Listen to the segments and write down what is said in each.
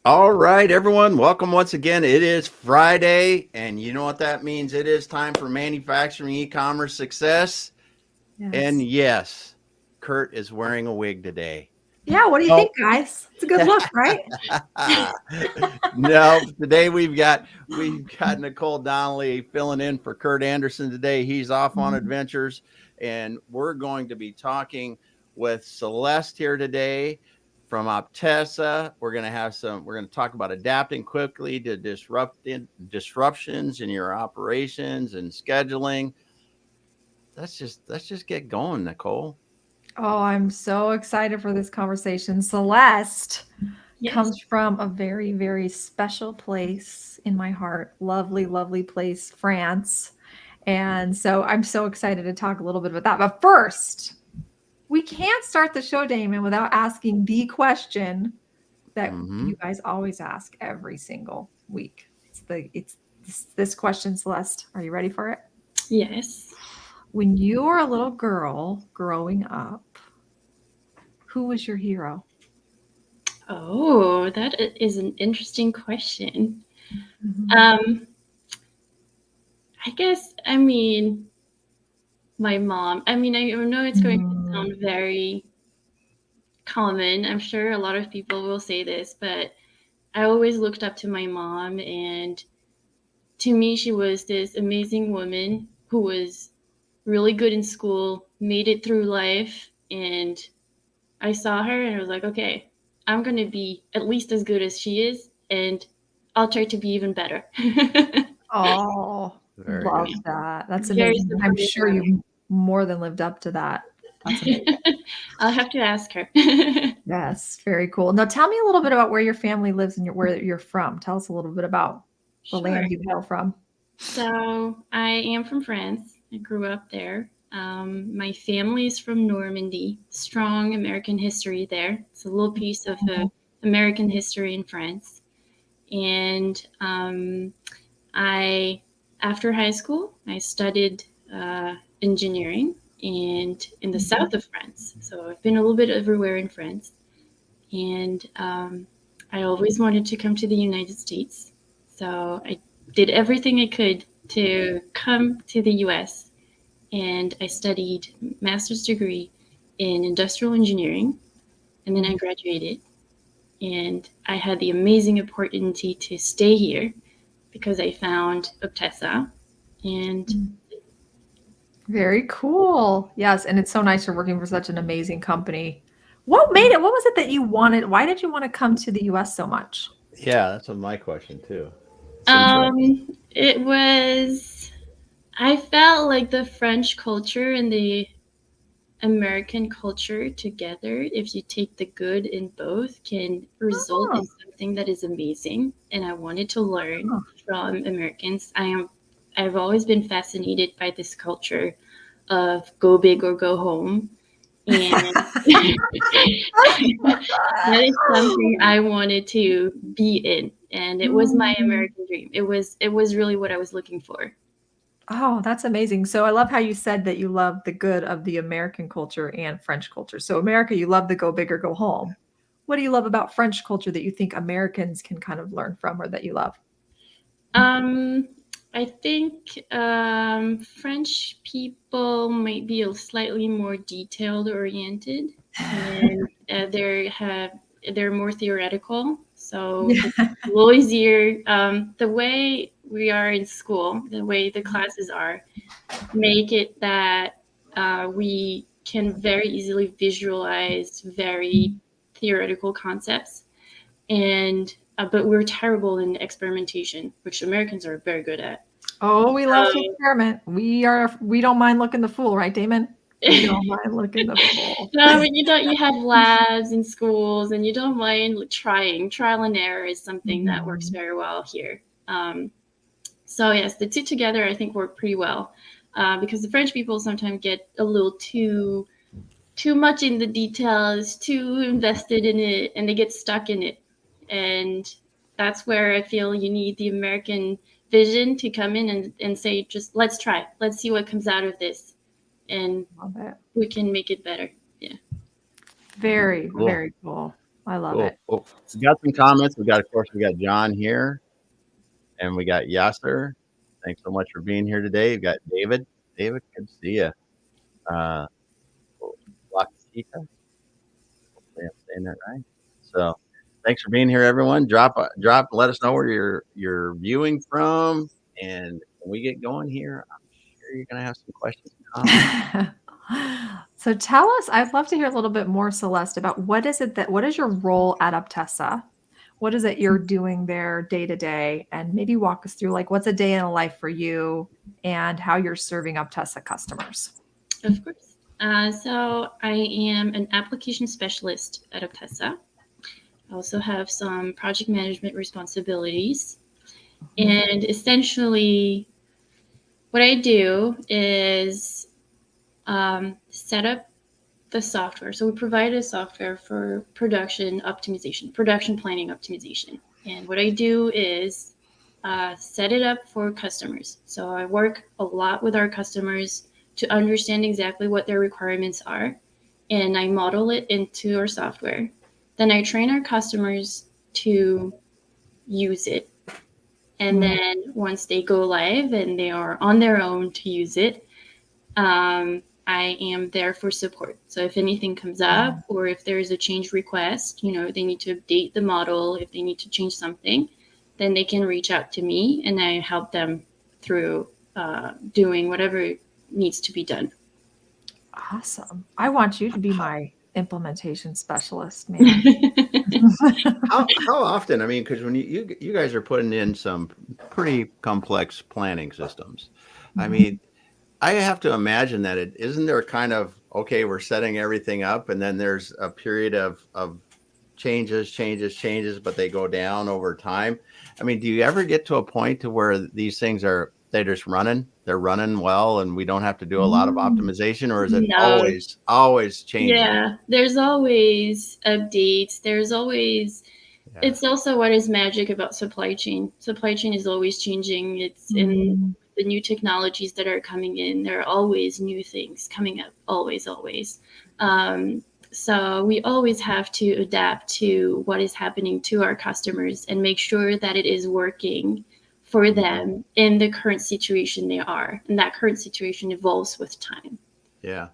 All right, everyone. Welcome once again. It is Friday, and you know what that means. It is time for manufacturing e-commerce success. Yes. And yes, Kurt is wearing a wig today. Yeah, what do you think, guys? It's a good look, right? No, today we've got Nicole Donnelly filling in for Kurt Anderson today. He's off on adventures, and we're going to be talking with Celeste here today from Optessa. We're going to talk about adapting quickly to disruptions in your operations and scheduling. Let's just get going, Nicole. Oh, I'm so excited for this conversation. Celeste comes from a very, very special place in my heart. Lovely, lovely place, France. And so I'm so excited to talk a little bit about that. But first, we can't start the show, Damon, without asking the question that you guys always ask every single week. It's this question, Celeste. Are you ready for it? Yes. When you were a little girl growing up, who was your hero? Oh, that is an interesting question. I guess, my mom. I know it's going to sound very common. I'm sure a lot of people will say this, but I always looked up to my mom, and to me, she was this amazing woman who was really good in school, made it through life, and I saw her and I was like, okay, I'm going to be at least as good as she is, and I'll try to be even better. Oh, Very love good. that. That's Very amazing. I'm supportive sure you more than lived up to that. That's amazing. I'll have to ask her. Yes, very cool. Now tell me a little bit about where your family lives and where you're from. Tell us a little bit about the land you hail from. So I am from France. I grew up there. My family is from Normandy. Strong American history there. It's a little piece of American history in France. And after high school, I studied engineering and in the south of France. So I've been a little bit everywhere in France. And I always wanted to come to the United States. So I did everything I could to come to the US, and I studied master's degree in industrial engineering, and then I graduated, and I had the amazing opportunity to stay here because I found Optessa, and Very cool. Yes, and it's so nice you're working for such an amazing company. What made it? What was it that you wanted? Why did you want to come to the US so much? Yeah, that's my question too. it was, I felt like the French culture and the American culture together, if you take the good in both, can result in something that is amazing. And I wanted to learn from Americans. I've always been fascinated by this culture of go big or go home. And that is something I wanted to be in. And it was my American dream. It was really what I was looking for. Oh, that's amazing. So I love how you said that you love the good of the American culture and French culture. So America, you love the go big or go home. What do you love about French culture that you think Americans can kind of learn from or that you love? I think French people might be slightly more detailed oriented, and they're more theoretical. So it's a little easier. The way we are in school, the way the classes are, make it that we can very easily visualize very theoretical concepts, and but we're terrible in experimentation, which Americans are very good at. Oh, we love to experiment. We don't mind looking the fool, right, Damon? We don't mind looking the fool. No, but you have labs in schools, and you don't mind trying. Trial and error is something that works very well here. So yes, the two together I think work pretty well, because the French people sometimes get a little too much in the details, too invested in it, and they get stuck in it. And that's where I feel you need the American vision to come in and say, just let's try. Let's see what comes out of this. And we can make it better. Yeah. Very, very cool. I love Cool. it. Well, we got some comments. Of course, we got John here, and we got Yasser. Thanks so much for being here today. We've got David. David, good to see you. Uh, Wakasika. Hopefully I'm saying that right. So thanks for being here, everyone. Let us know where you're viewing from. And when we get going here, I'm sure you're going to have some questions and comments. So tell us, I'd love to hear a little bit more, Celeste, about what is your role at Optessa? What is it you're doing there day to day? And maybe walk us through like what's a day in a life for you and how you're serving Optessa customers. Of course. So I am an application specialist at Opesa. I also have some project management responsibilities. And essentially, what I do is set up the software. So we provide a software for production optimization, production planning optimization. And what I do is set it up for customers. So I work a lot with our customers to understand exactly what their requirements are. And I model it into our software. Then I train our customers to use it. And then once they go live and they are on their own to use it, I am there for support. So if anything comes up or if there's a change request, they need to update the model, if they need to change something, then they can reach out to me and I help them through doing whatever needs to be done. Awesome. I want you to be my implementation specialist, man. How often? I mean, because when you guys are putting in some pretty complex planning systems, I mean, I have to imagine that isn't there kind of, okay, we're setting everything up and then there's a period of changes, but they go down over time. I mean, do you ever get to a point to where these things they're just running, they're running well and we don't have to do a lot of optimization, or is it No. always changing? Yeah, there's always updates. There's always, it's also what is magic about supply chain. Supply chain is always changing. It's in the new technologies that are coming in. There are always new things coming up, always. So we always have to adapt to what is happening to our customers and make sure that it is working for them in the current situation they are. And that current situation evolves with time. Yeah.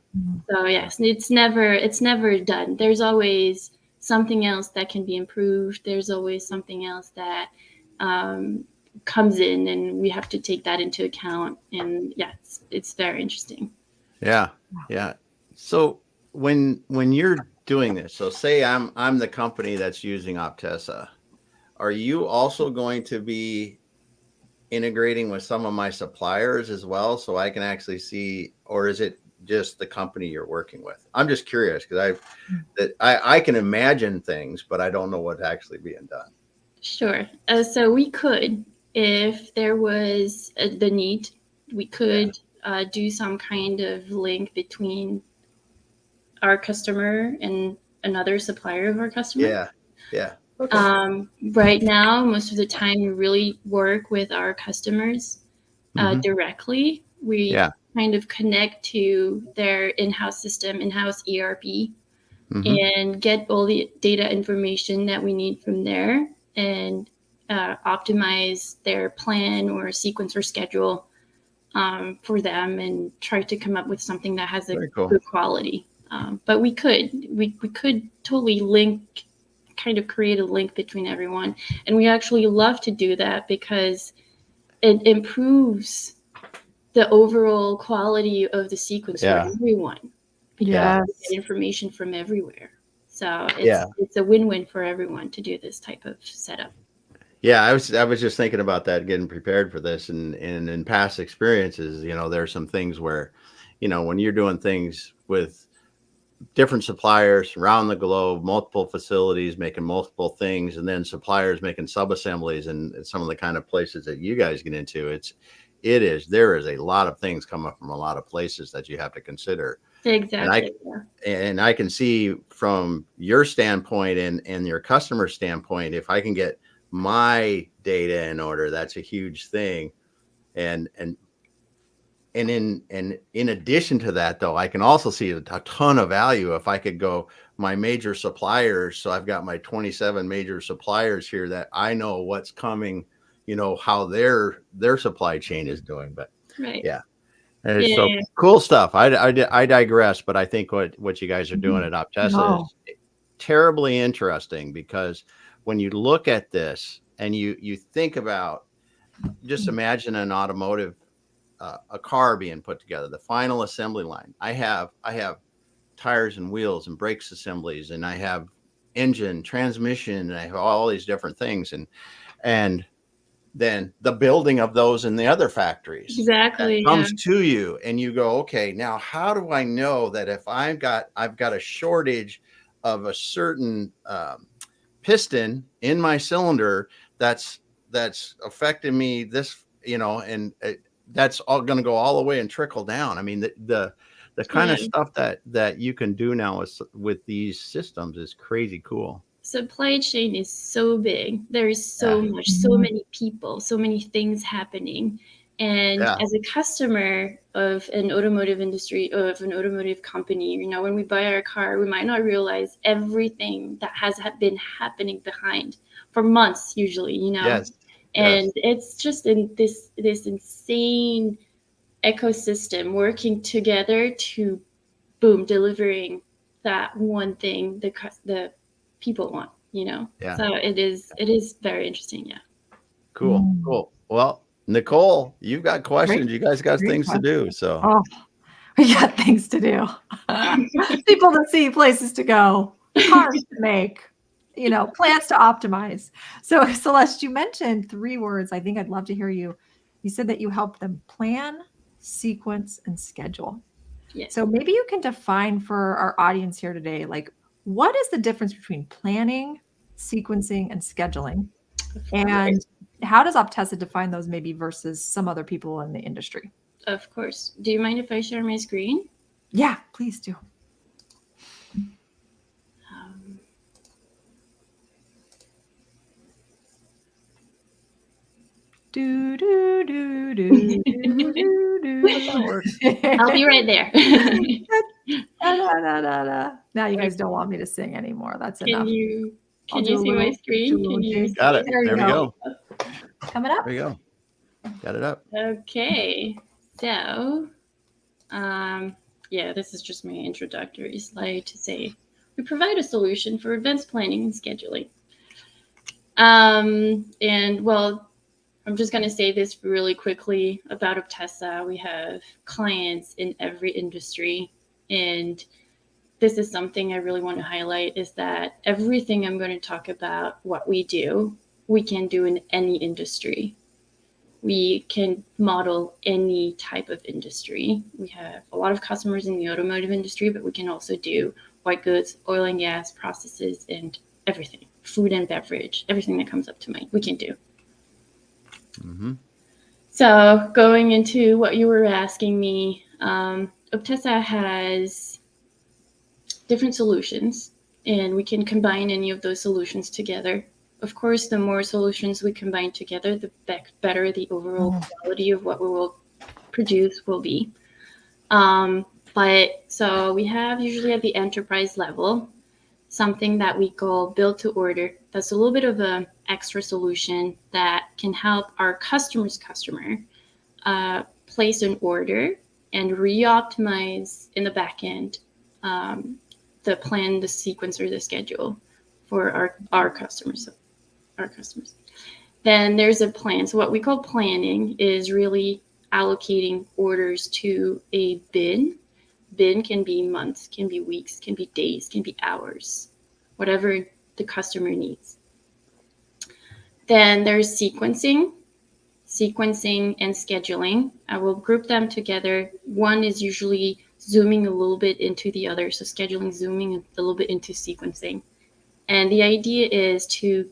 So yes, it's never done. There's always something else that can be improved. There's always something else that comes in, and we have to take that into account. And yeah, it's very interesting. Yeah. So when you're doing this, so say I'm the company that's using Optessa, are you also going to be integrating with some of my suppliers as well, so I can actually see, or is it just the company you're working with? I'm just curious because I can imagine things, but I don't know what's actually being done. Sure. So we could, if there was the need, we could do some kind of link between our customer and another supplier of our customer. Yeah. Okay. Right now, most of the time, we really work with our customers directly. We kind of connect to their in-house system, in-house ERP, and get all the data information that we need from there and optimize their plan or sequence or schedule for them and try to come up with something that has a good quality. But we could totally kind of create a link between everyone. And we actually love to do that because it improves the overall quality of the sequence for everyone. Because we get information from everywhere. So it's a win-win for everyone to do this type of setup. Yeah, I was just thinking about that, getting prepared for this, and in past experiences, there's some things where, when you're doing things with different suppliers around the globe, multiple facilities making multiple things, and then suppliers making sub-assemblies, and some of the kind of places that you guys get into, there is a lot of things coming from a lot of places that you have to consider. Exactly. And I can see from your standpoint and your customer standpoint, if I can get my data in order, that's a huge thing. And in addition to that, though, I can also see a ton of value if I could go my major suppliers. So I've got my 27 major suppliers here that I know what's coming, how their supply chain is doing. But Right. yeah. Yeah. So cool stuff. I digress, but I think what you guys are doing at Optessa is terribly interesting, because when you look at this and you think about, just imagine an automotive, a car being put together, the final assembly line. I have tires and wheels and brakes assemblies, and I have engine, transmission, and I have all these different things, and then the building of those in the other factories Exactly. that comes to you, and you go, okay, now how do I know that if I've got a shortage of a certain piston in my cylinder that's affecting me this, and that's all going to go all the way and trickle down. I mean, the kind of stuff that you can do now with these systems is crazy cool. Supply chain is so big. There is so much, so many people, so many things happening. And as a customer of an automotive industry, of an automotive company, when we buy our car, we might not realize everything that has been happening behind for months, usually, And it's just in this insane ecosystem working together to, boom, delivering that one thing the people want, So it is very interesting. Yeah. Cool. Well, Nicole, you've got questions. You guys got things to do. So we got things to do. People to see, places to go, cars to make, plans to optimize. So Celeste, you mentioned 3 words. I think I'd love to hear you. You said that you help them plan, sequence, and schedule. Yes. So maybe you can define for our audience here today, like, what is the difference between planning, sequencing, and scheduling? And how does Optessa define those maybe versus some other people in the industry? Of course. Do you mind if I share my screen? Yeah, please do. Do, do, do, do, do, do, do. I'll be right there. Now you guys don't want me to sing anymore. That's enough. Can you see my screen? Got it. There we go. Coming up. There you go. Got it up. Okay. So, this is just my introductory slide to say we provide a solution for advanced planning and scheduling. I'm just going to say this really quickly about Optessa. We have clients in every industry, and this is something I really want to highlight, is that everything I'm going to talk about, what we do, we can do in any industry. We can model any type of industry. We have a lot of customers in the automotive industry, but we can also do white goods, oil and gas, processes, and everything, food and beverage, everything that comes up to mind, we can do. Mm-hmm. So going into what you were asking me, Optessa has different solutions, and we can combine any of those solutions together. Of course, the more solutions we combine together, the better the overall quality of what we will produce will be. But so we have usually at the enterprise level something that we call build to order. That's a little bit of an extra solution that can help our customer's customer place an order and re-optimize in the back end the plan, the sequence, or the schedule for our customers. Then there's a plan. So what we call planning is really allocating orders to a bin. Bin can be months, can be weeks, can be days, can be hours, whatever the customer needs. Then there's sequencing and scheduling. I will group them together. One is usually zooming a little bit into the other. So scheduling, zooming a little bit into sequencing. And the idea is to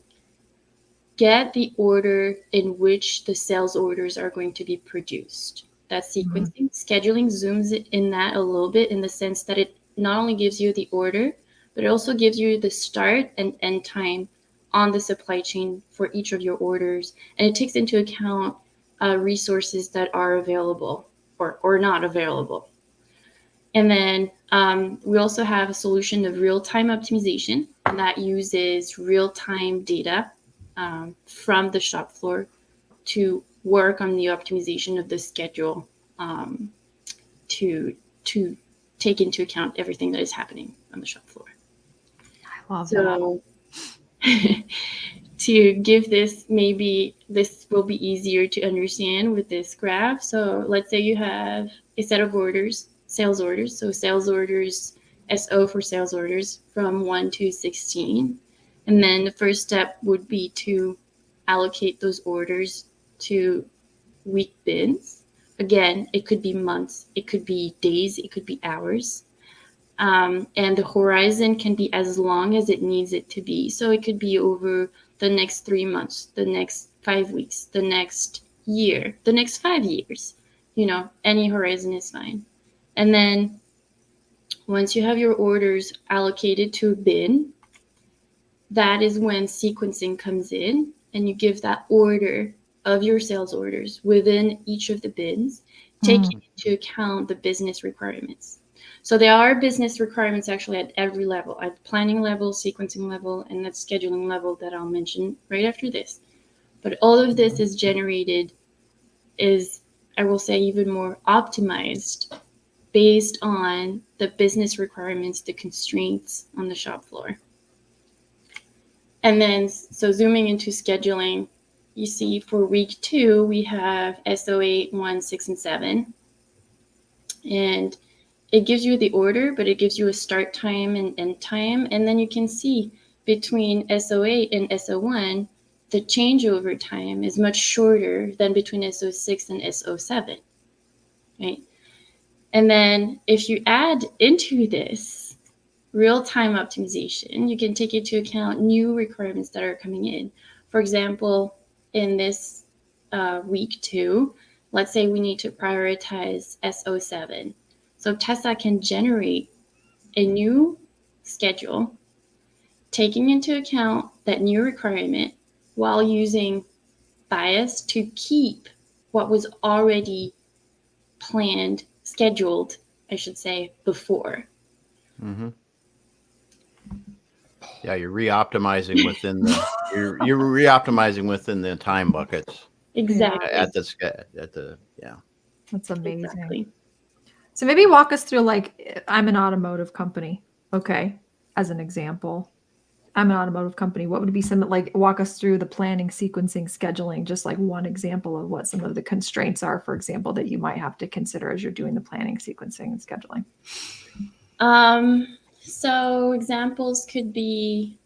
get the order in which the sales orders are going to be produced. That's sequencing. Scheduling zooms in that a little bit in the sense that it not only gives you the order, but it also gives you the start and end time on the supply chain for each of your orders. And it takes into account resources that are available or not available. And then we also have a solution of real-time optimization that uses real-time data from the shop floor to work on the optimization of the schedule to take into account everything that is happening on the shop floor. I love that. To give this, maybe this will be easier to understand with this graph. So let's say you have a set of orders, sales orders. So sales orders, SO for sales orders from 1 to 16. And then the first step would be to allocate those orders to week bins. Again, it could be months, it could be days, it could be hours. And the horizon can be as long as it needs it to be. So it could be over the next 3 months, the next 5 weeks, the next year, the next 5 years. Any horizon is fine. And then once you have your orders allocated to a bin, that is when sequencing comes in, and you give that order of your sales orders within each of the bins, taking into account the business requirements. So there are business requirements actually at every level, at planning level, sequencing level, and at scheduling level that I'll mention right after this. But all of this is generated, I will say, even more optimized based on the business requirements, the constraints on the shop floor. And then, so zooming into scheduling, you see for week 2, we have SO8, 1, 6, and 7. And it gives you the order, but it gives you a start time and end time. And then you can see between SO8 and SO1, the changeover time is much shorter than between SO6 and SO7, right? And then if you add into this real-time optimization, you can take into account new requirements that are coming in. For example, in this week 2, let's say we need to prioritize SO7. So Optessa can generate a new schedule, taking into account that new requirement while using bias to keep what was already planned, scheduled, I should say, before. Mm-hmm. Yeah, you're re-optimizing within the you're re-optimizing within the time buckets. Exactly. At the yeah. That's amazing. Exactly. So maybe walk us through, like, I'm an automotive company. Okay. As an example, I'm an automotive company. What would be some, like, walk us through the planning, sequencing, scheduling, just like one example of what some of the constraints are, for example, that you might have to consider as you're doing the planning, sequencing, and scheduling. So examples could be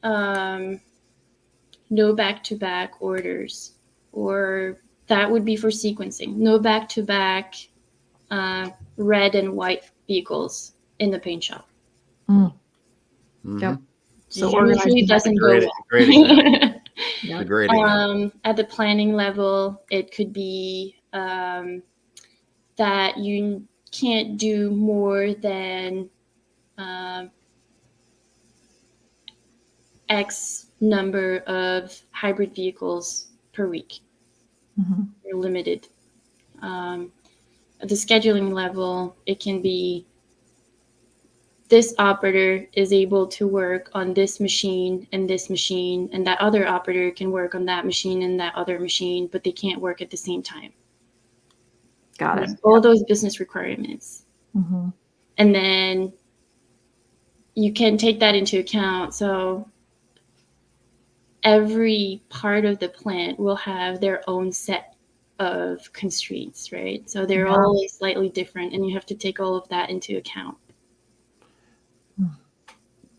no back-to-back orders, or that would be for sequencing. No back-to-back red and white vehicles in the paint shop. Mm-hmm. Yep. So usually doesn't go well. Great example. Yeah. A great example. At the planning level, it could be that you can't do more than X number of hybrid vehicles per week. Mm-hmm. You're limited. At the scheduling level, it can be this operator is able to work on this machine, and that other operator can work on that machine and that other machine, but they can't work at the same time. Got it. All those business requirements. Mm-hmm. And then you can take that into account. So every part of the plant will have their own set of constraints, right? So they're always slightly different, and you have to take all of that into account.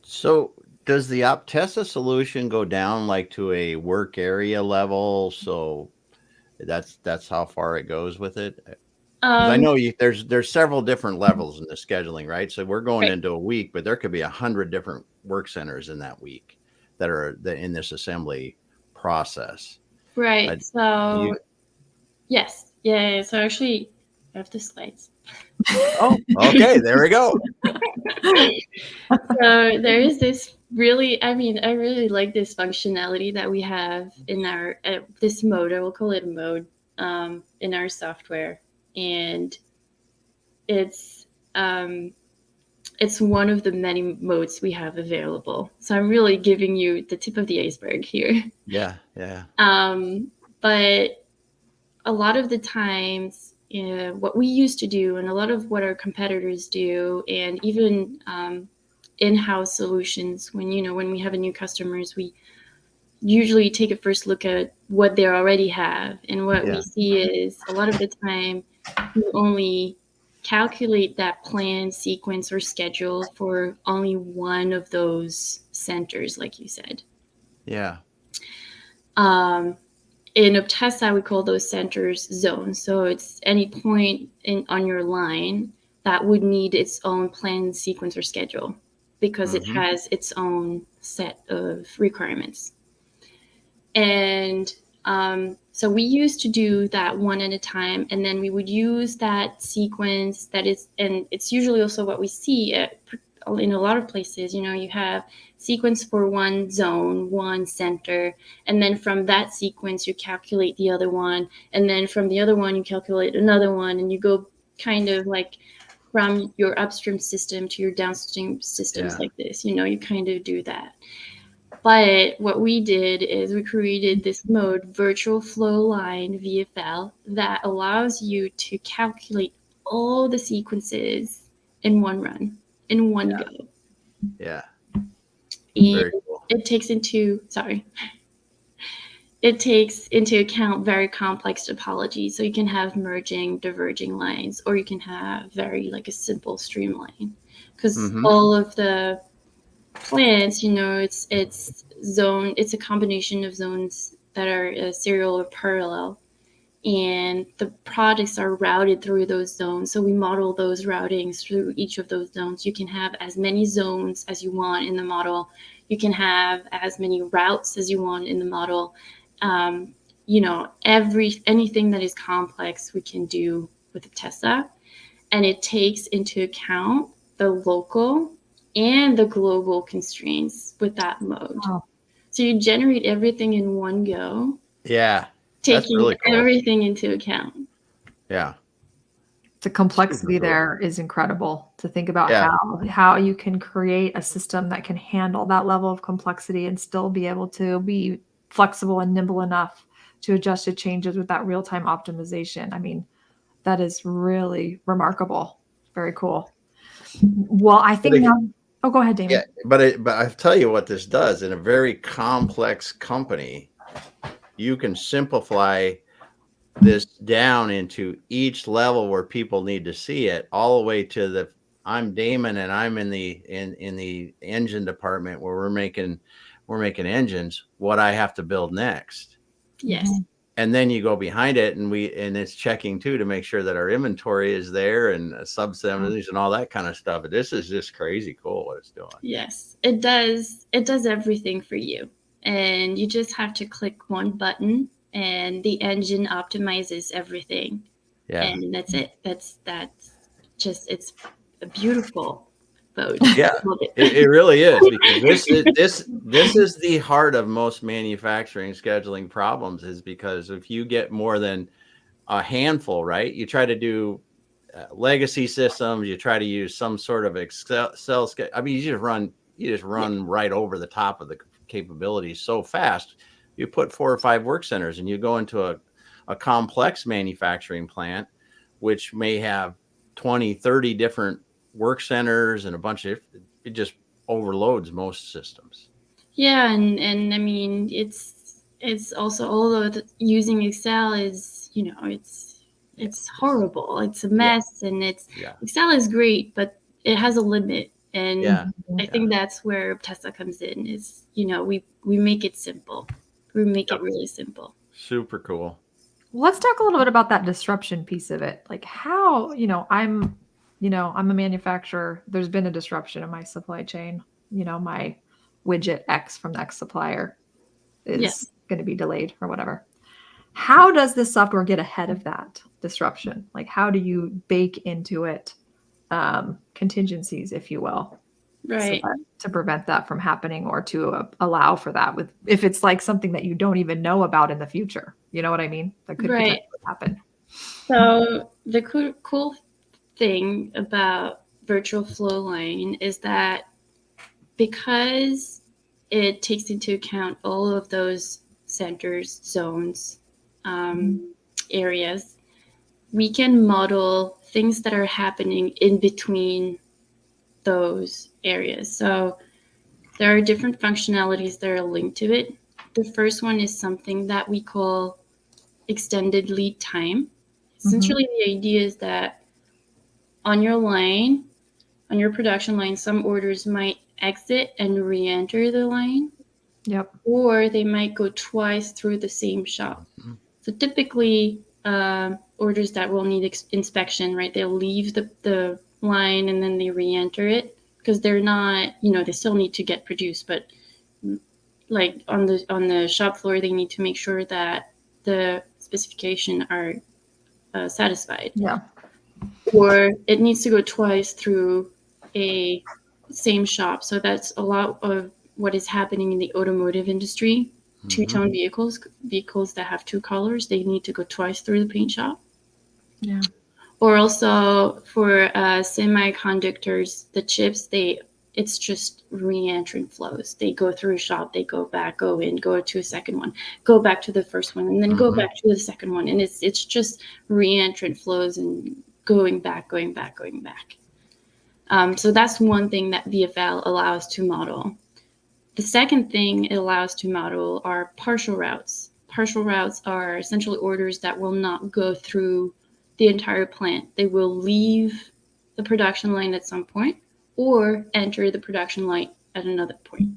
So does the Optessa solution go down like to a work area level? So that's how far it goes with it? 'Cause I know there's several different levels in the scheduling, right? So we're going into a week, but there could be 100 different work centers in that week that are in this assembly process. Right. So yes. Yeah. So actually, I have the slides. Oh, okay. There we go. So there is this really, I really like this functionality that we have in our this mode. I will call it a mode in our software. and it's one of the many modes we have available. So I'm really giving you the tip of the iceberg here. Yeah. But a lot of the times, what we used to do, and a lot of what our competitors do, and even in-house solutions, when we have a new customers, we usually take a first look at what they already have, and what we see is a lot of the time you only calculate that plan, sequence, or schedule for only one of those centers, like you said. Yeah. In Optessa, we call those centers zones. So it's any point on your line that would need its own plan, sequence, or schedule, because it has its own set of requirements. And so we used to do that one at a time, and then we would use that sequence and it's usually also what we see in a lot of places. You have sequence for one zone, one center, and then from that sequence you calculate the other one, and then from the other one you calculate another one, and you go kind of like from your upstream system to your downstream systems like this. You kind of do that. But what we did is we created this mode, Virtual Flow Line VFL, that allows you to calculate all the sequences in one run, in one go. Yeah. And Very cool. it takes into account very complex topology. So you can have merging, diverging lines, or you can have very like a simple streamline, because all of the plans, it's a combination of zones that are serial or parallel, and the products are routed through those zones. So we model those routings through each of those zones. You can have as many zones as you want in the model. You can have as many routes as you want in the model. Anything that is complex we can do with Optessa, and it takes into account the local and the global constraints with that mode. Wow. So you generate everything in one go. Yeah. Taking really cool. everything into account. Yeah. The complexity there is incredible to think about how you can create a system that can handle that level of complexity and still be able to be flexible and nimble enough to adjust to changes with that real-time optimization. I mean, that is really remarkable. Very cool. Well, I think now. Oh, go ahead, Damon. Yeah, but I tell you what this does. In a very complex company, you can simplify this down into each level where people need to see it, all the way to I'm Damon and I'm in the engine department where we're making engines. What I have to build next. Yes. And then you go behind it, and it's checking too to make sure that our inventory is there, and sub-assemblies and all that kind of stuff. This is just crazy cool what it's doing. Yes, it does. It does everything for you, and you just have to click one button, and the engine optimizes everything. Yeah, and that's it. That's just, it's a beautiful mode. Yeah, it really is, because this is the heart of most manufacturing scheduling problems, is because if you get more than a handful, right, you try to do legacy systems, you try to use some sort of Excel schedule. I mean, you just run right over the top of the capabilities so fast. You put 4 or 5 work centers, and you go into a complex manufacturing plant, which may have 20, 30 different work centers and a bunch of, it just overloads most systems. Yeah, and I mean, it's also, although using Excel is, it's horrible. It's a mess, and Excel is great, but it has a limit. And I think that's where Optessa comes in, is, we make it simple. We make it really simple. Super cool. Well, let's talk a little bit about that disruption piece of it. Like how, I'm a manufacturer. There's been a disruption in my supply chain. My widget X from the X supplier is going to be delayed or whatever. How does this software get ahead of that disruption? Like, how do you bake into it contingencies, if you will, right, so to prevent that from happening, or to allow for that if it's like something that you don't even know about in the future? You know what I mean? That could potentially happen. So the cool thing about virtual flow line is that because it takes into account all of those centers, zones, areas, we can model things that are happening in between those areas. So there are different functionalities that are linked to it. The first one is something that we call extended lead time. Essentially, the idea is that on your line, on your production line, some orders might exit and re-enter the line. Yep. Or they might go twice through the same shop. So typically, orders that will need inspection, right? They'll leave the line and then they re-enter it because they're not, they still need to get produced, but like on the shop floor, they need to make sure that the specification are satisfied. Yeah. Or it needs to go twice through a same shop. So that's a lot of what is happening in the automotive industry. Two-tone vehicles that have two colors, they need to go twice through the paint shop. Yeah. Or also for semiconductors, the chips, it's just re-entrant flows. They go through a shop, they go back, go in, go to a second one, go back to the first one, and then go back to the second one. And it's just re-entrant flows and going back. So that's one thing that VFL allows to model. The second thing it allows to model are partial routes. Partial routes are essentially orders that will not go through the entire plant. They will leave the production line at some point or enter the production line at another point.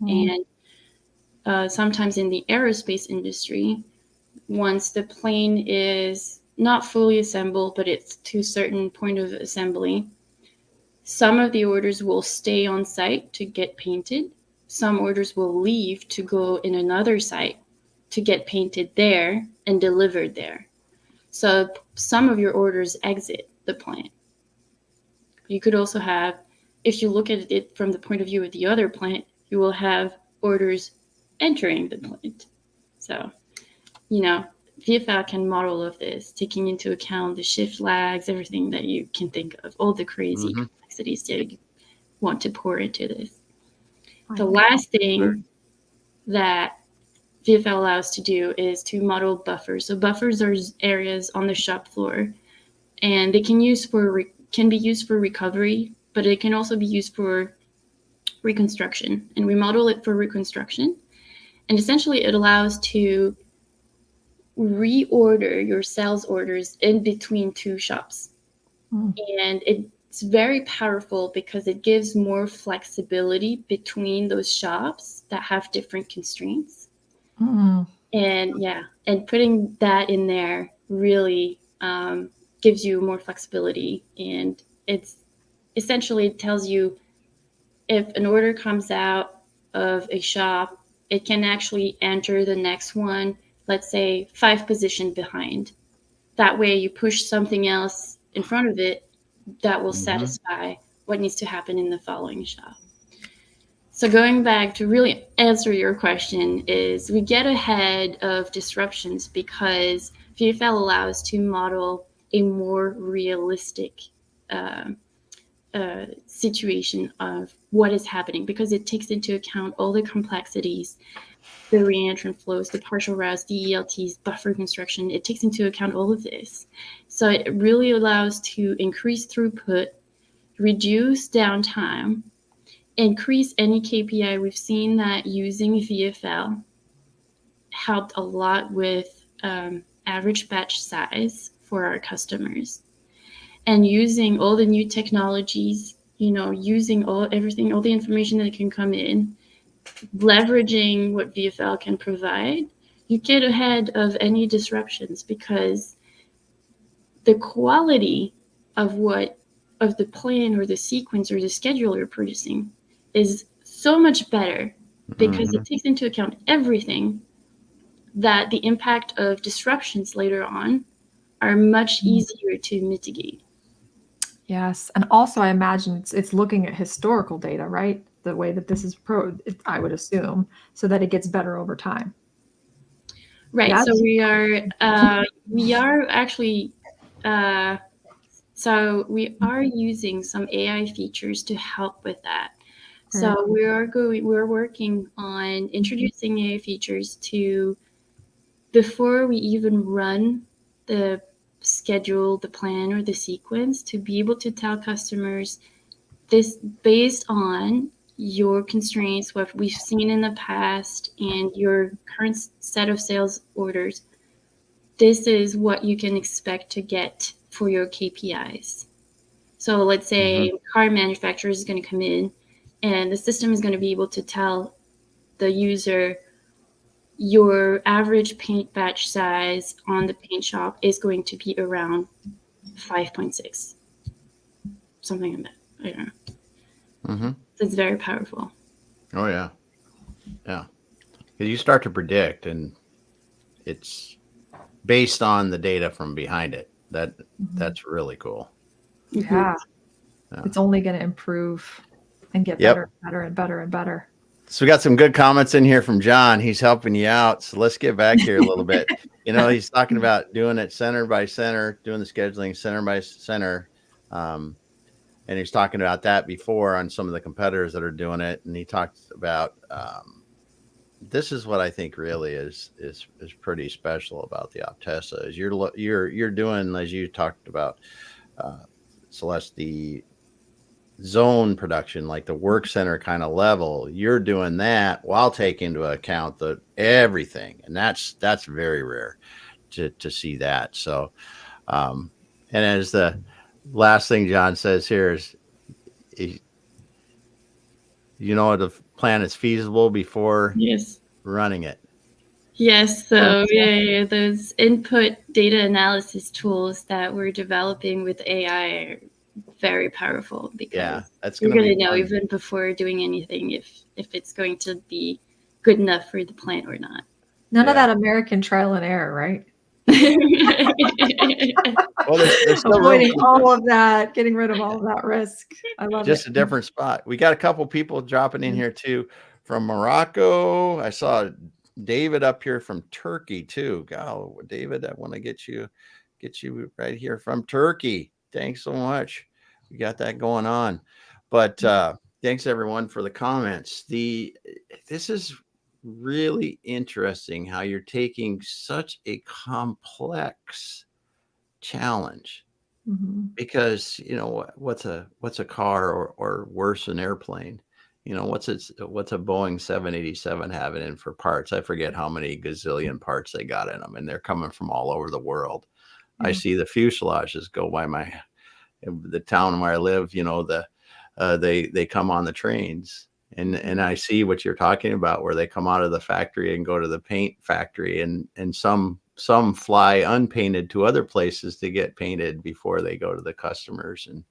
And sometimes in the aerospace industry, once the plane is not fully assembled, but it's to a certain point of assembly, some of the orders will stay on site to get painted. Some orders will leave to go in another site to get painted there and delivered there. So some of your orders exit the plant. You could also have, if you look at it from the point of view of the other plant, you will have orders entering the plant. So, VFL can model all of this, taking into account the shift lags, everything that you can think of, all the crazy complexities that you want to pour into this. The last thing that VFL allows to do is to model buffers. So buffers are areas on the shop floor, and they can be used for recovery, but it can also be used for reconstruction. And we model it for reconstruction. And essentially, it allows to reorder your sales orders in between two shops. And it's very powerful because it gives more flexibility between those shops that have different constraints. And putting that in there really gives you more flexibility. And it's essentially, it tells you if an order comes out of a shop, it can actually enter the next one, let's say 5 positions behind. That way you push something else in front of it that will satisfy what needs to happen in the following shop. So going back to really answer your question is we get ahead of disruptions because VFL allows to model a more realistic situation of what is happening because it takes into account all the complexities, the reentrant flows, the partial routes, the ELTs, buffer construction. It takes into account all of this. So it really allows to increase throughput, reduce downtime, increase any KPI. We've seen that using VFL helped a lot with average batch size for our customers. And using all the new technologies, using all the information that can come in, leveraging what VFL can provide, you get ahead of any disruptions because the quality of the plan or the sequence or the schedule you're producing is so much better because it takes into account everything that the impact of disruptions later on are much easier to mitigate. Yes. And also I imagine it's looking at historical data, right? The way that this is I would assume, so that it gets better over time. Right. Yes. So we are actually, so we are using some AI features to help with that. So we're working on introducing AI features to, before we even run the schedule, the plan, or the sequence, to be able to tell customers this based on your constraints, what we've seen in the past, and your current set of sales orders. This is what you can expect to get for your KPIs. So let's say car manufacturer is going to come in, and the system is going to be able to tell the user your average paint batch size on the paint shop is going to be around 5.6, something like that. I don't know. Mm-hmm. So it's very powerful. Oh yeah, yeah. Because you start to predict, and it's based on the data from behind it. That's really cool. Yeah. Yeah. It's only going to improve and get Yep. better and better and better and better. So we got some good comments in here from John. He's helping you out. So let's get back here a little bit. He's talking about doing it center by center, doing the scheduling center by center. And he's talking about that before on some of the competitors that are doing it. And he talks about this is what I think really is pretty special about the Optessa is you're doing, as you talked about, Celeste, the zone production, like the work center kind of level. You're doing that while taking into account everything, and that's very rare to see that. So, and as the last thing John says here is, the plan is feasible before running it. Yes. So yeah, those input data analysis tools that we're developing with AI are very powerful, because that's you're going to know fun. even before doing anything if it's going to be good enough for the plant or not. None of that American trial and error, right? Well, there's still avoiding all of that, getting rid of all of that risk. I love just it. a different spot. We got a couple people dropping in here too from Morocco. I saw David up here from Turkey too. Go, David, I want to get you right here from Turkey. Thanks so much. We got that going on. But thanks everyone for the comments. This is really interesting how you're taking such a complex challenge. Because what's a car or worse, an airplane? What's a Boeing 787 having in for parts? I forget how many gazillion parts they got in them, and they're coming from all over the world. I see the fuselages go by the town where I live. They come on the trains, and I see what you're talking about, where they come out of the factory and go to the paint factory, and some fly unpainted to other places to get painted before they go to the customers. And,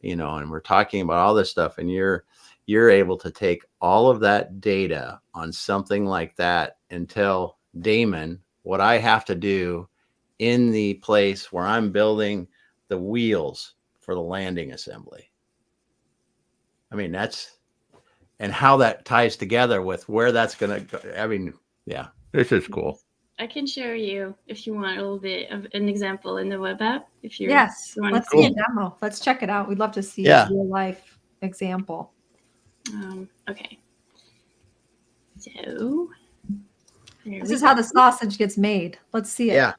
and we're talking about all this stuff, and you're able to take all of that data on something like that and tell Damon what I have to do in the place where I'm building the wheels for the landing assembly. I mean, and how that ties together with where that's going to go. I mean, this is cool. I can share you, if you want, a little bit of an example in the web app. Let's see a demo. Let's check it out. We'd love to see a real life example. Okay. So this is how the sausage gets made. Let's see it.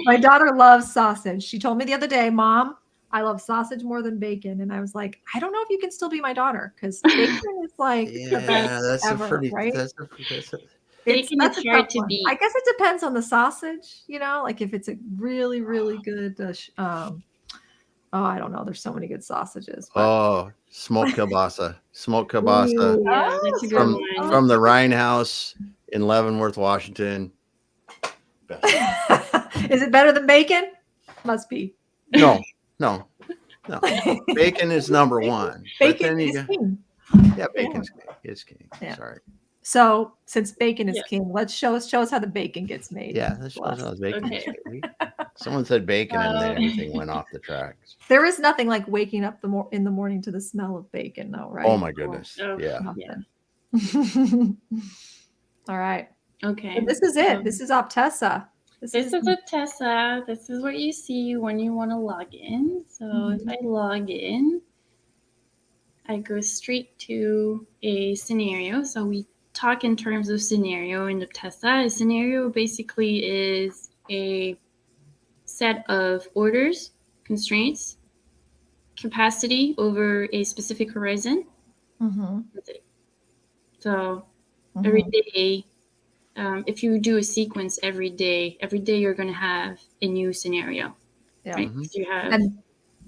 My daughter loves sausage. She told me the other day, Mom, I love sausage more than bacon. And I was like, I don't know if you can still be my daughter, because bacon is like the best ever, right? Bacon is hard to beat. I guess it depends on the sausage, like if it's a really, really good, I don't know. There's so many good sausages. But... smoked kielbasa. Ooh, yeah, that's a good one. From the Rhine House in Leavenworth, Washington. Is it better than bacon? Must be. No. Bacon is number one. Bacon is king. Yeah, bacon is king. Yeah. Sorry. So since bacon is king, let's show us how the bacon gets made. Yeah, let's show us how the bacon gets made. Someone said bacon and then everything went off the tracks. There is nothing like waking up in the morning to the smell of bacon, though, right? Oh my goodness. Yeah. All right. Okay. And this is it. This is Optessa. This is Optessa. This is what you see when you want to log in. So if I log in, I go straight to a scenario. So we talk in terms of scenario in Optessa. A scenario basically is a set of orders, constraints, capacity over a specific horizon. That's it. So every day, if you do a sequence every day you're going to have a new scenario. Yeah. Right? So you have, and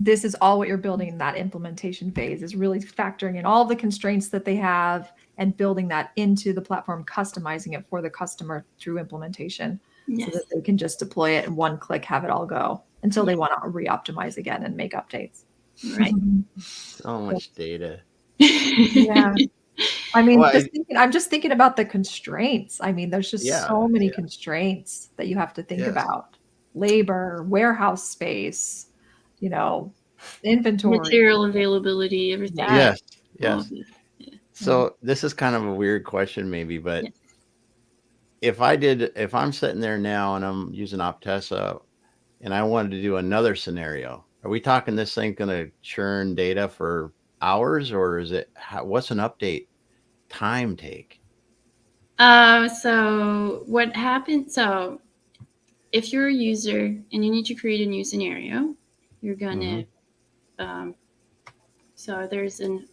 this is all what you're building in that implementation phase, is really factoring in all the constraints that they have and building that into the platform, customizing it for the customer through implementation, so that they can just deploy it in one click, have it all go until they want to re-optimize again and make updates. Right. So much data. Yeah. I mean, Well, I'm just thinking about the constraints. I mean, there's just so many yeah. constraints that you have to think Yes. about. Labor, warehouse space, you know, inventory. Material availability, everything. Yes. All Yes. of it. Yeah. So this is kind of a weird question maybe, but Yes. if I'm sitting there now and I'm using Optessa and I wanted to do another scenario, are we talking this thing going to churn data for hours, or is it, what's an update time take? So what happens? So if you're a user and you need to create a new scenario, you're gonna. So there's an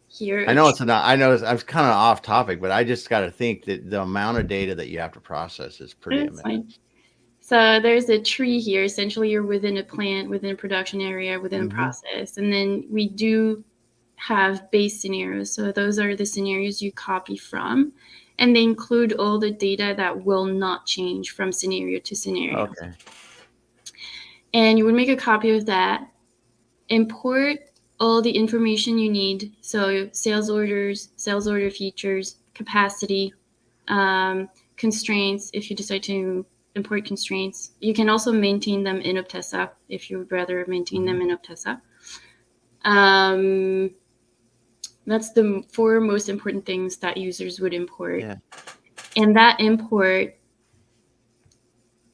here. I know I know I was kind of off topic, but I just got to think that the amount of data that you have to process is pretty immense. Fine. So there's a tree here. Essentially, you're within a plant, within a production area, within a process. And then we do have base scenarios. So those are the scenarios you copy from. And they include all the data that will not change from scenario to scenario. Okay. And you would make a copy of that, import all the information you need. So sales orders, sales order features, capacity, constraints, if you decide to import constraints. You can also maintain them in Optessa if you would rather maintain them in Optessa. That's the 4 most important things that users would import. Yeah. And that import,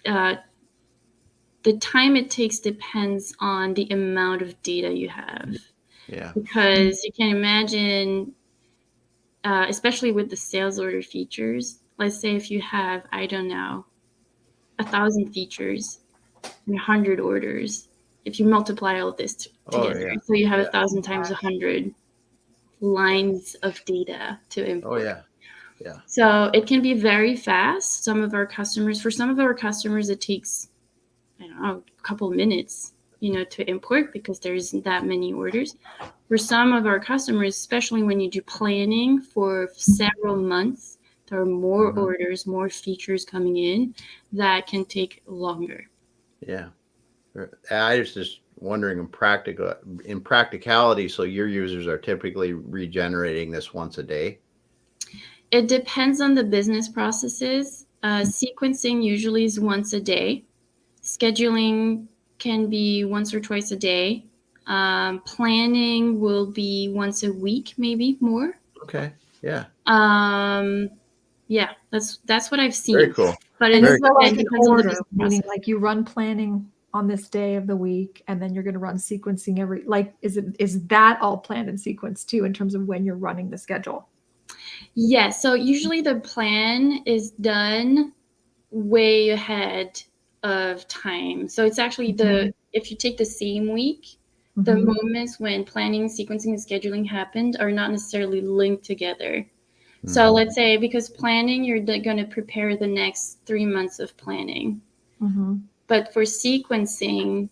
the time it takes depends on the amount of data you have. Yeah. Because you can imagine, especially with the sales order features, let's say if you have, I don't know, 1,000 features and 100 orders, if you multiply all this together, so you have 1,000 times 100 lines of data to import. Oh, yeah. Yeah. So it can be very fast. For some of our customers, it takes, I don't know, a couple of minutes, to import because there isn't that many orders. For some of our customers, especially when you do planning for several months, there are more orders, more features coming in that can take longer. Yeah. I was just wondering in practicality, so your users are typically regenerating this once a day? It depends on the business processes. Sequencing usually is once a day. Scheduling can be once or twice a day. Planning will be once a week, maybe more. Okay. Yeah. Yeah, that's what I've seen. Very cool. But And it's it's like an depends on the order, business meaning process. like you run planning on this day of the week, and then you're going to run sequencing is that all planned and sequenced too in terms of when you're running the schedule? Yeah, so usually the plan is done way ahead of time. So it's actually if you take the same week, the moments when planning, sequencing, and scheduling happened are not necessarily linked together. So let's say because planning, you're going to prepare the next 3 months of planning. But for sequencing,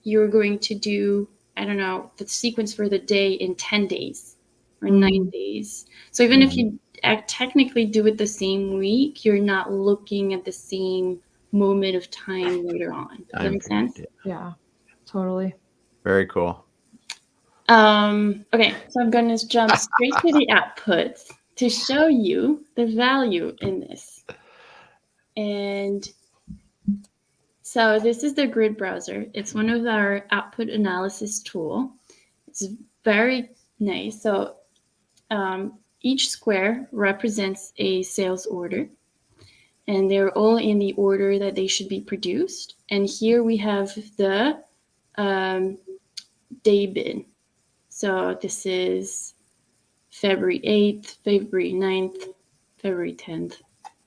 you're going to do, I don't know, the sequence for the day in 10 days or 9 days. So even if you technically do it the same week, you're not looking at the same moment of time later on. Does that make sense? Yeah, totally. Very cool. Okay, so I'm going to jump straight to the outputs to show you the value in this. And so this is the grid browser. It's one of our output analysis tool. It's very nice. So each square represents a sales order. and they're all in the order that they should be produced. And here we have the day bin. So this is February 8th, February 9th, February 10th.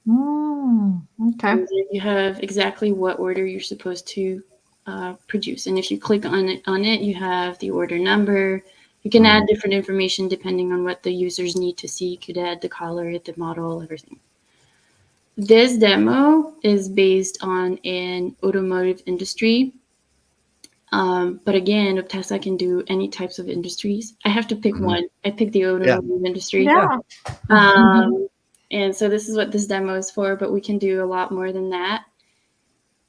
Okay. And you have exactly what order you're supposed to produce. And if you click on it, you have the order number. You can add different information depending on what the users need to see. You could add the color, the model, everything. This demo is based on an automotive industry. But again, Optessa can do any types of industries. I have to pick one. I picked the automotive industry. Yeah. And so this is what this demo is for, but we can do a lot more than that.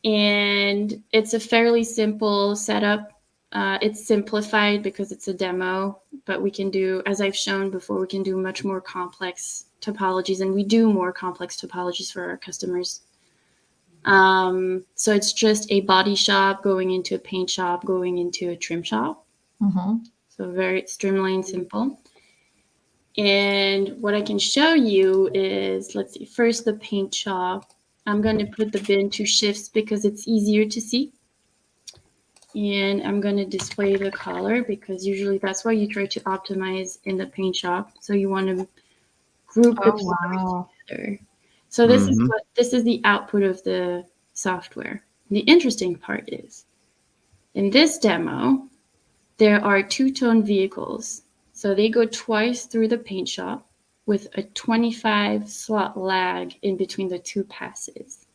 And it's a fairly simple setup. It's simplified because it's a demo, but we can do, as I've shown before, we can do much more complex topologies, and we do more complex topologies for our customers. So it's just a body shop going into a paint shop, going into a trim shop. So very streamlined, simple. And what I can show you is, let's see, first the paint shop. I'm going to put the bin to shifts because it's easier to see. And I'm going to display the color because usually that's why you try to optimize in the paint shop. So you want to group the colors together. So this is the output of the software. The interesting part is, in this demo, there are two-tone vehicles. So they go twice through the paint shop with a 25 slot lag in between the two passes.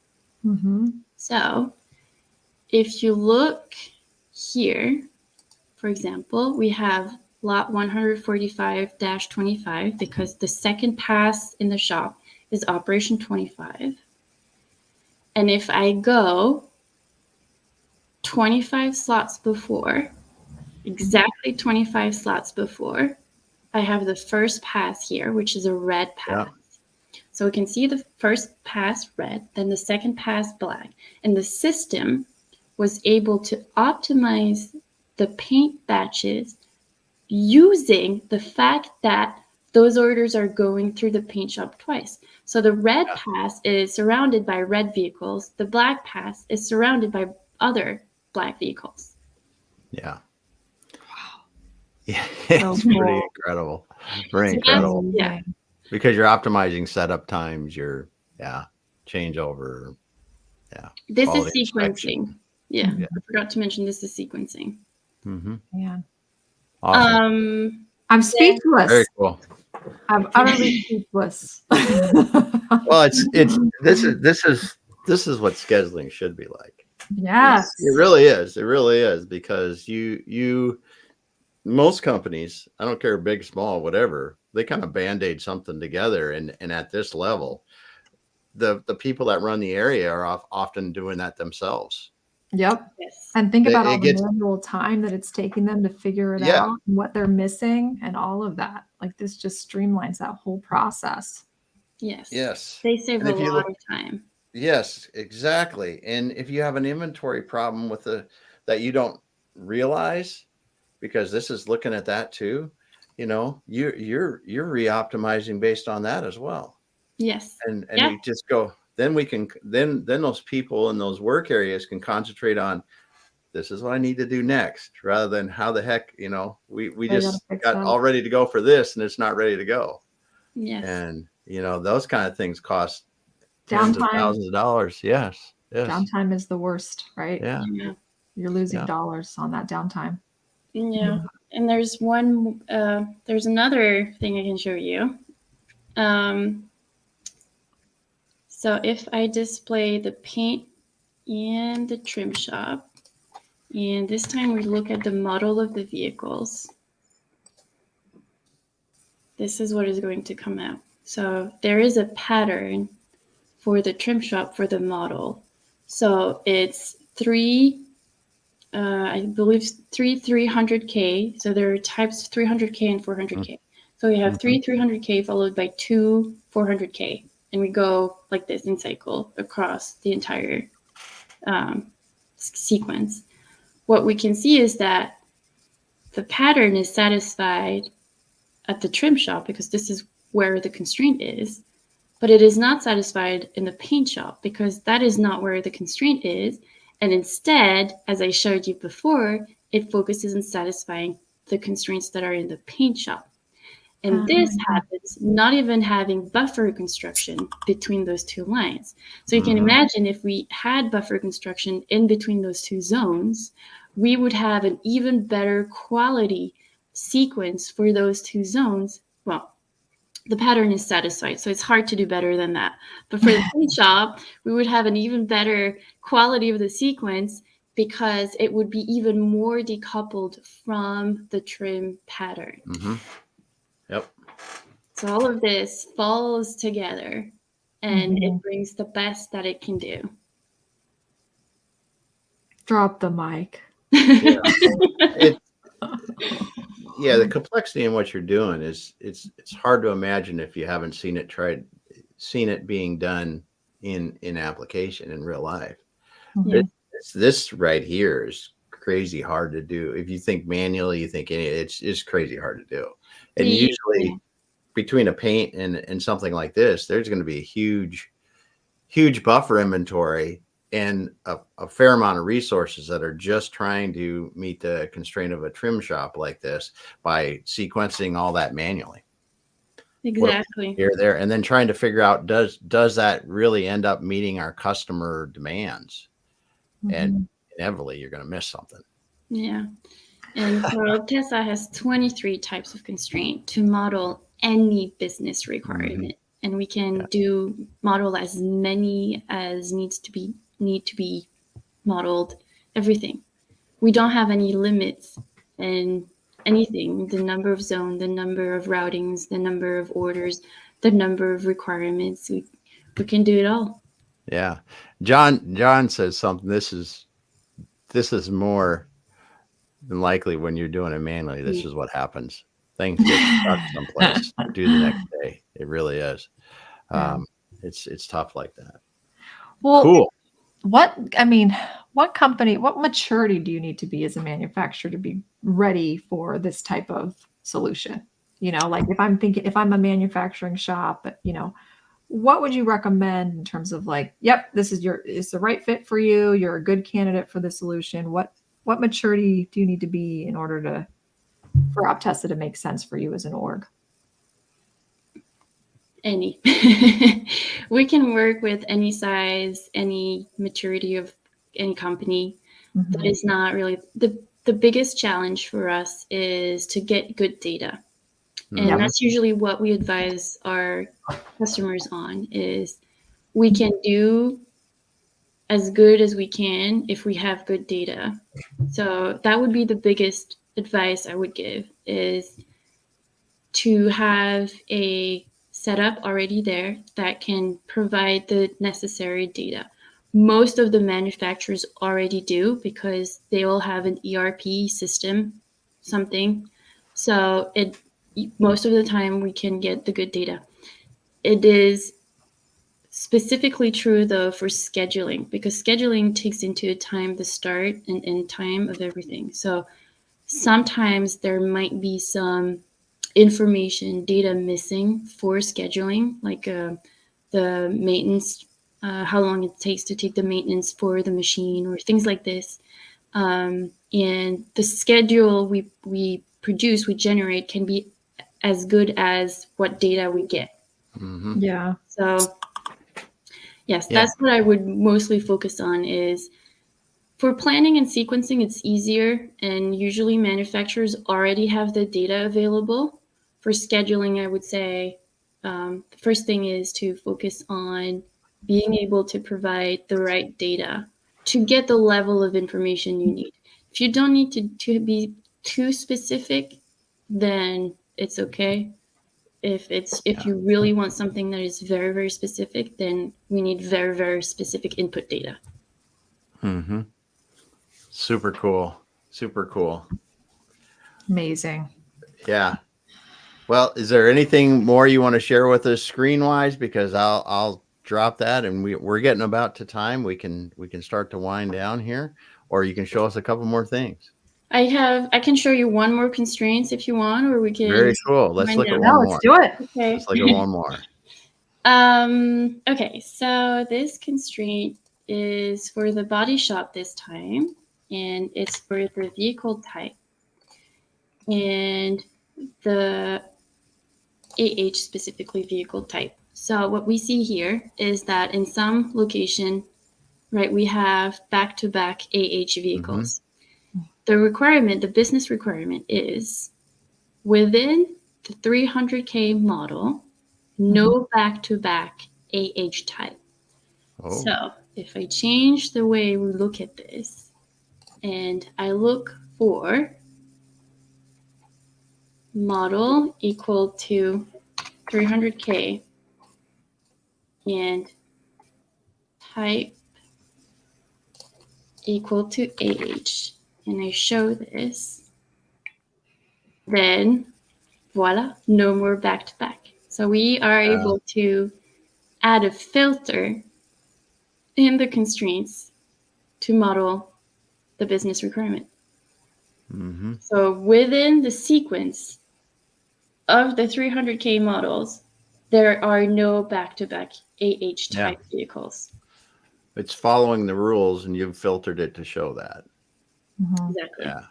So if you look here, for example, we have lot 145-25 because the second pass in the shop is operation 25. And if I go 25 slots before, exactly 25 slots before, I have the first pass here, which is a red pass. So we can see the first pass red, then the second pass black. And the system was able to optimize the paint batches using the fact that those orders are going through the paint shop twice. So the red pass is surrounded by red vehicles. The black pass is surrounded by other black vehicles. Yeah. It's pretty incredible. Very incredible. Yeah. Because you're optimizing setup times, your changeover. Yeah. This is sequencing. Yeah. I forgot to mention this is sequencing. Yeah. Awesome. I'm speechless. Very cool. I'm utterly speechless. Well, this is what scheduling should be like. Yes. It really is. It really is, because most companies, I don't care, big, small, whatever, they kind of band-aid something together. And at this level, the people that run the area are often doing that themselves. Yep. Yes. And think about all the manual time that it's taking them to figure it out, and what they're missing, and all of that. Like, this just streamlines that whole process. Yes. Yes. They save a lot of time. Yes, exactly. And if you have an inventory problem with that you don't realize, because this is looking at that too, you're re-optimizing based on that as well. Yes. And you just go, then those people in those work areas can concentrate on, this is what I need to do next, rather than how the heck, we just got all ready to go for this and it's not ready to go. Yes. And those kind of things cost Downtime. thousands of dollars. Yes. Downtime is the worst, right? Yeah. You're losing dollars on that downtime. Yeah. And there's another thing I can show you. So if I display the paint and the trim shop, and this time we look at the model of the vehicles, this is what is going to come out. So there is a pattern for the trim shop for the model. So it's I believe 300K. So there are types 300K and 400K. So we have 300K followed by 400K. And we go like this in cycle across the entire sequence. What we can see is that the pattern is satisfied at the trim shop because this is where the constraint is. but it is not satisfied in the paint shop because that is not where the constraint is. And instead, as I showed you before, it focuses on satisfying the constraints that are in the paint shop. And this happens not even having buffer construction between those two lines. So you can imagine if we had buffer construction in between those two zones, we would have an even better quality sequence for those two zones. Well, the pattern is satisfied, so it's hard to do better than that. But for the paint shop, we would have an even better quality of the sequence because it would be even more decoupled from the trim pattern. Yep. So all of this falls together and it brings the best that it can do. Drop the mic. Yeah, the complexity in what you're doing is it's hard to imagine if you haven't seen it being done in application in real life. Yeah. This right here is crazy hard to do. If you think manually, you think it's crazy hard to do. And usually between a paint and something like this, there's going to be a huge buffer inventory and a fair amount of resources that are just trying to meet the constraint of a trim shop like this by sequencing all that manually. Exactly. Here, there, and then trying to figure out, does that really end up meeting our customer demands? And inevitably you're going to miss something. Yeah. And so Optessa has 23 types of constraint to model any business requirement. And we can model as many as need to be modeled, everything. We don't have any limits in anything, the number of zone, the number of routings, the number of orders, the number of requirements. We can do it all. Yeah. John says something. This is more than likely when you're doing it manually. This is what happens. Things get stuck someplace due the next day. It really is. It's tough like that. Well, cool. What maturity do you need to be as a manufacturer to be ready for this type of solution? Like if I'm a manufacturing shop, what would you recommend in terms of like, yep, it's the right fit for you. You're a good candidate for the solution. What maturity do you need to be in order for Optessa to make sense for you as an org? Any. We can work with any size, any maturity of any company. That is not really the biggest challenge for us is to get good data. And that's usually what we advise our customers on is we can do as good as we can if we have good data. So that would be the biggest advice I would give is to have a setup already there that can provide the necessary data. Most of the manufacturers already do because they all have an ERP system, something. So most of the time we can get the good data. It is specifically true though for scheduling because scheduling takes into account the start and end time of everything. So sometimes there might be some information data missing for scheduling, like the maintenance, how long it takes to take the maintenance for the machine or things like this. And the schedule we generate can be as good as what data we get. Yeah. So yes, that's what I would mostly focus on is for planning and sequencing, it's easier. And usually manufacturers already have the data available. For scheduling, I would say the first thing is to focus on being able to provide the right data to get the level of information you need. If you don't need to be too specific, then it's okay. If you really want something that is very, very specific, then we need very, very specific input data. Super cool. Super cool. Amazing. Yeah. Well, is there anything more you want to share with us screen wise? Because I'll drop that and we're getting about to time. We can start to wind down here, or you can show us a couple more things. I can show you one more constraints if you want, or we can. Very cool. Let's look at one more. Let's do it. Okay. Let's look at one more. Okay, so this constraint is for the body shop this time, and it's for the vehicle type. And the AH, specifically vehicle type. So what we see here is that in some location, right, we have back-to-back AH vehicles. The requirement, the business requirement is within the 300K model, no back-to-back AH type. Oh. So if I change the way we look at this and I look for model equal to 300K and type equal to AH, and I show this, then voila, no more back-to-back. So we are able to add a filter in the constraints to model the business requirement. So within the sequence of the 300K models, there are no back-to-back AH type vehicles. It's following the rules, and you've filtered it to show that. Exactly. Yeah.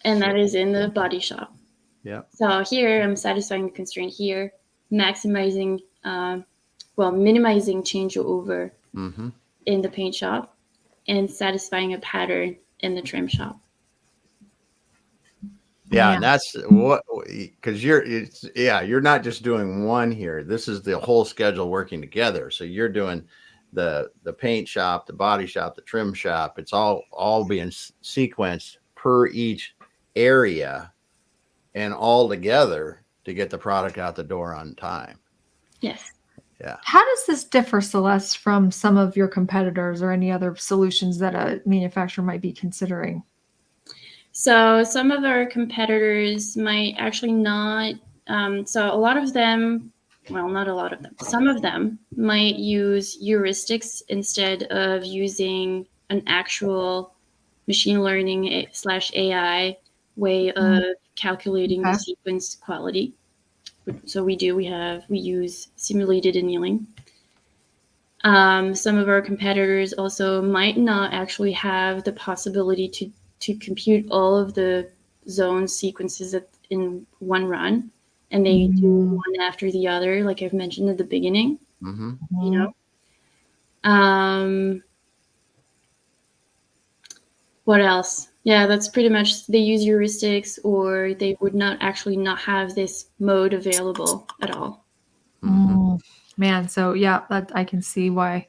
And that is in the body shop. Yeah. So here I'm satisfying the constraint here, maximizing, minimizing changeover in the paint shop, and satisfying a pattern in the trim shop. Yeah, and that's what, because you're not just doing one here. This is the whole schedule working together. So you're doing the paint shop, the body shop, the trim shop. It's all being sequenced per each area and all together to get the product out the door on time. Yes. Yeah. How does this differ, Celeste, from some of your competitors or any other solutions that a manufacturer might be considering? So some of our competitors might actually not. So a lot of them, well, not a lot of them. Some of them might use heuristics instead of using an actual machine learning / AI way of calculating the sequence quality. So we use simulated annealing. Some of our competitors also might not actually have the possibility to compute all of the zone sequences in one run, and they do one after the other, like I've mentioned at the beginning. You know. What else? Yeah, that's pretty much, they use heuristics, or they would not have this mode available at all. Man, so yeah, that I can see why.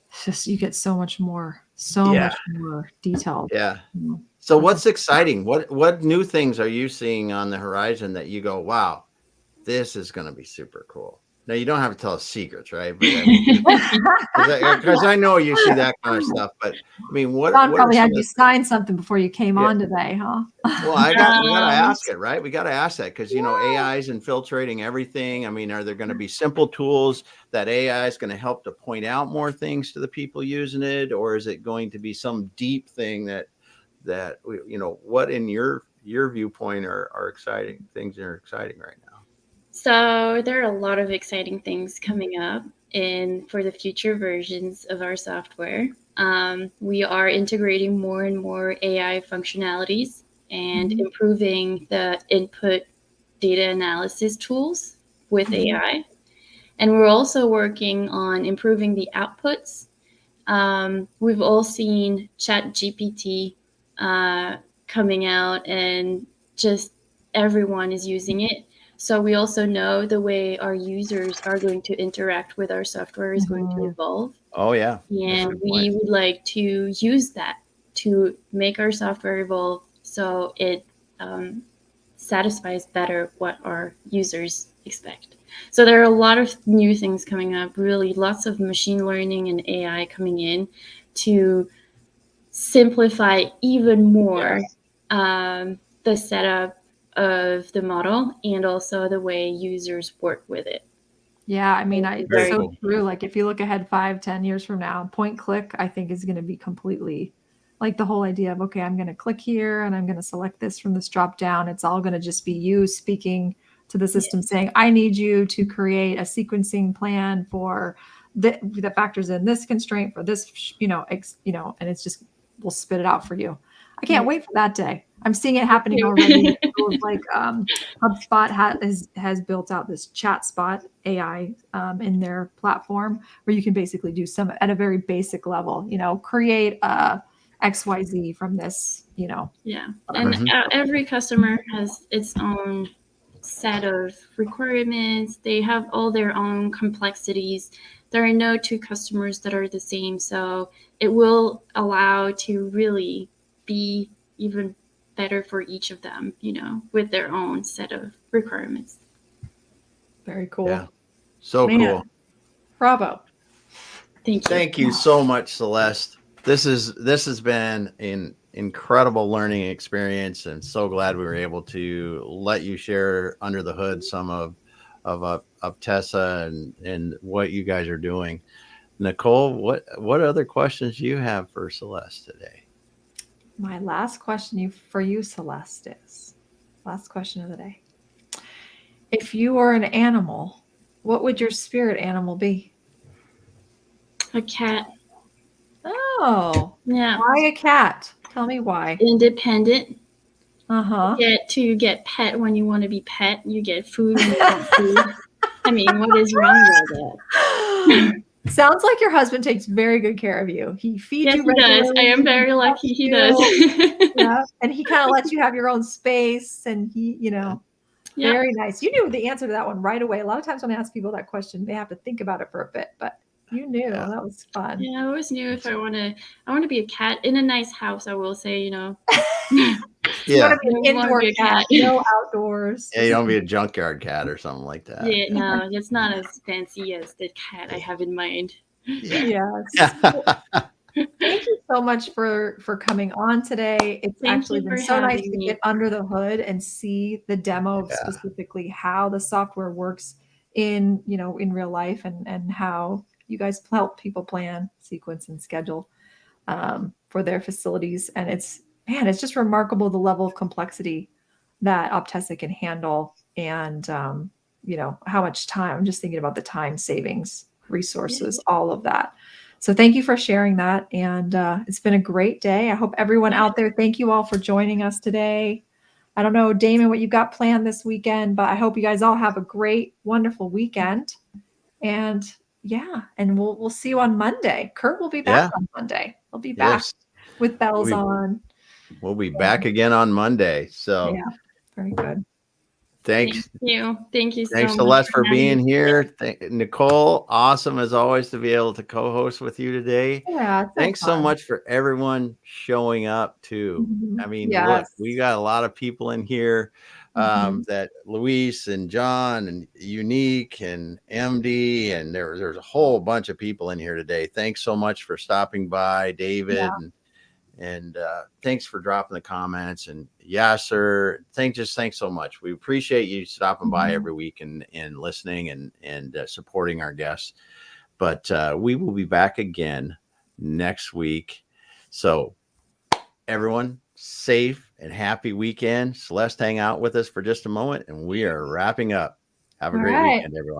It's just you get so much more detailed. Yeah. So what's exciting? What new things are you seeing on the horizon that you go, wow, this is going to be super cool? Now, you don't have to tell us secrets, right? Because I know you see that kind of stuff. But I mean, what probably had you sign something before you came on today, huh? Well, we got to ask it, right? We got to ask that because, AI is infiltrating everything. I mean, are there going to be simple tools that AI is going to help to point out more things to the people using it? Or is it going to be some deep thing that what in your viewpoint are exciting things that are exciting right now? So there are a lot of exciting things coming up for the future versions of our software. We are integrating more and more AI functionalities and improving the input data analysis tools with AI. And we're also working on improving the outputs. We've all seen ChatGPT coming out, and just everyone is using it. So we also know the way our users are going to interact with our software is going to evolve. Oh, yeah. And we would like to use that to make our software evolve so it satisfies better what our users expect. So there are a lot of new things coming up, really lots of machine learning and AI coming in to simplify even more the setup of the model and also the way users work with it. Yeah, I mean, it's so true. Like if you look ahead 5-10 years from now, point click, I think is going to be completely like the whole idea of, okay, I'm going to click here and I'm going to select this from this drop down. It's all going to just be you speaking to the system saying, I need you to create a sequencing plan for that factors in this constraint for this, and it's just, we'll spit it out for you. I can't wait for that day. I'm seeing it happening already. It was like HubSpot has built out this ChatSpot AI in their platform where you can basically do some at a very basic level, create a XYZ from this, Yeah. And every customer has its own set of requirements. They have all their own complexities. There are no two customers that are the same. So it will allow to really be even better for each of them, with their own set of requirements. Very cool. Yeah. So Man, cool. Bravo. Thank you. Thank you so much, Celeste. This has been an incredible learning experience, and so glad we were able to let you share under the hood some of Optessa and what you guys are doing. Nicole, what other questions do you have for Celeste today? My last question for you, Celeste, is last question of the day. If you were an animal, what would your spirit animal be? A cat. Oh, Yeah. why a cat? Tell me why. Independent. Uh-huh. You get pet when you want to be pet. You get food when you want food. I mean, what is wrong with that? Sounds like your husband takes very good care of you. He feeds you regularly. He does. I am very lucky. He does. Yeah, and he kind of lets you have your own space, and he, very nice. You knew the answer to that one right away. A lot of times when I ask people that question, they have to think about it for a bit, but you knew. Yeah. That was fun. Yeah, I always knew if I want to be a cat in a nice house. I will say, You want to be an indoor cat, no outdoors. Yeah, you don't be a junkyard cat or something like that. Yeah, no, it's not as fancy as the cat I have in mind. Yeah. Yes. Thank you so much for coming on today. It's actually been so nice to get under the hood and see the demo of specifically how the software works in real life and how you guys help people plan, sequence, and schedule for their facilities. And it's just remarkable the level of complexity that Optessa can handle, and how much time. I'm just thinking about the time savings, resources, all of that. So thank you for sharing that. And it's been a great day. I hope everyone out there, thank you all for joining us today. I don't know, Damon, what you got planned this weekend, but I hope you guys all have a great, wonderful weekend. And we'll see you on Monday. Kurt will be back on Monday. He'll be back with bells on. We'll be back again on Monday. So very good. Thanks. Thank you so much. Thanks, Celeste, for being here. Nicole, awesome as always to be able to co-host with you today. Yeah. Thanks so much for everyone showing up too. I mean, look, we got a lot of people in here that Luis and John and Unique and MD, and there's a whole bunch of people in here today. Thanks so much for stopping by, David. And thanks for dropping the comments, and Yasser, thanks so much. We appreciate you stopping by every week and listening and supporting our guests. But we will be back again next week. So everyone, safe and happy weekend. Celeste, hang out with us for just a moment, and we are wrapping up. Have a great weekend, everyone.